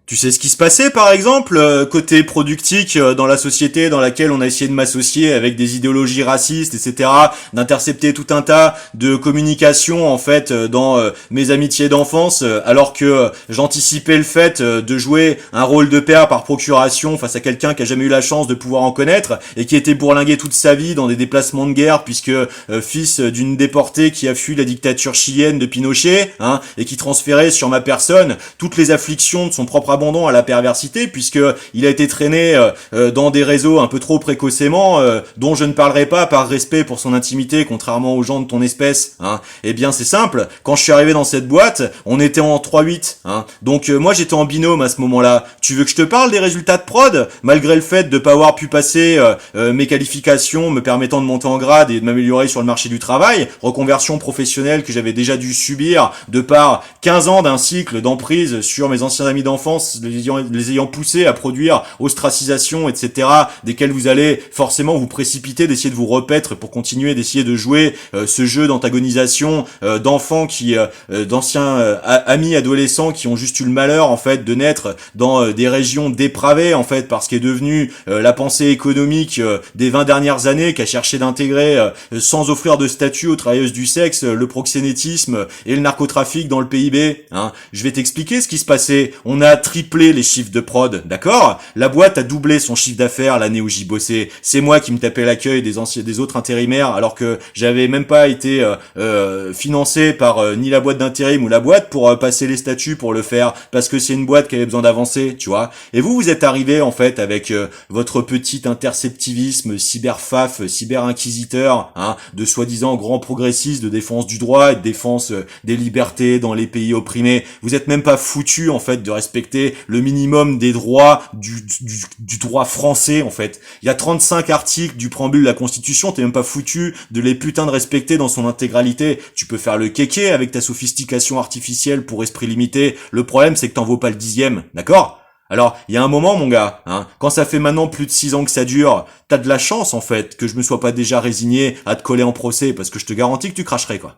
Tu sais ce qui se passait, par exemple, côté productique dans la société dans laquelle on a essayé de m'associer avec des idéologies racistes, etc., d'intercepter tout un tas de communications, en fait, dans mes amitiés d'enfance, alors que j'anticipais le fait de jouer un rôle de père par procuration face à quelqu'un qui a jamais eu la chance de pouvoir en connaître, et qui était bourlingué toute sa vie dans des déplacements de guerre, puisque fils d'une déportée qui a fui la dictature chilienne de Pinochet, hein, et qui transférait sur ma personne toutes les afflictions de son propre abandon à la perversité, puisque il a été traîné dans des réseaux un peu trop précocement, dont je ne parlerai pas par respect pour son intimité, contrairement aux gens de ton espèce, hein. Eh bien c'est simple, quand je suis arrivé dans cette boîte, on était en 3-8, hein. Donc moi j'étais en binôme à ce moment-là. Tu veux que je te parle des résultats de prod, malgré le fait de pas avoir pu passer mes qualifications me permettant de monter en grade et de m'améliorer sur le marché du travail, reconversion professionnelle que j'avais déjà dû subir de par 15 ans d'un cycle d'emprise sur mes anciens amis d'enfance, les ayant poussés à produire ostracisation, etc., desquels vous allez forcément vous précipiter d'essayer de vous repaître pour continuer d'essayer de jouer ce jeu d'antagonisation d'enfants d'anciens amis adolescents qui ont juste eu le malheur, en fait, de naître dans des régions dépravées, en fait, parce qu'est devenu la pensée économique des 20 dernières années, qui a cherché d'intégrer sans offrir de statut aux travailleuses du sexe le proxénétisme et le narcotrafic dans le PIB, hein. Je vais t'expliquer ce qui se passait. On a triplé les chiffres de prod, d'accord? La boîte a doublé son chiffre d'affaires l'année où j'y bossais. C'est moi qui me tapais l'accueil des autres intérimaires, alors que j'avais même pas été financé par ni la boîte d'intérim ou la boîte pour passer les statuts pour le faire, parce que c'est une boîte qui avait besoin d'avancer, tu vois. Et vous êtes arrivé en fait avec votre petit interceptivisme cyberfaf, cyber-inquisiteur, hein, de soi-disant grands progressistes de défense du droit et de défense des libertés dans les pays opprimés. Vous êtes même pas foutu en fait de respecter le minimum des droits du droit français, en fait. Il y a 35 articles du préambule de la Constitution, t'es même pas foutu de les putains de respecter dans son intégralité. Tu peux faire le kéké avec ta sophistication artificielle pour esprit limité. Le problème, c'est que t'en vaux pas le 10e, d'accord? Alors, il y a un moment, mon gars, hein, quand ça fait maintenant plus de 6 ans que ça dure, t'as de la chance, en fait, que je me sois pas déjà résigné à te coller en procès, parce que je te garantis que tu cracherais, quoi.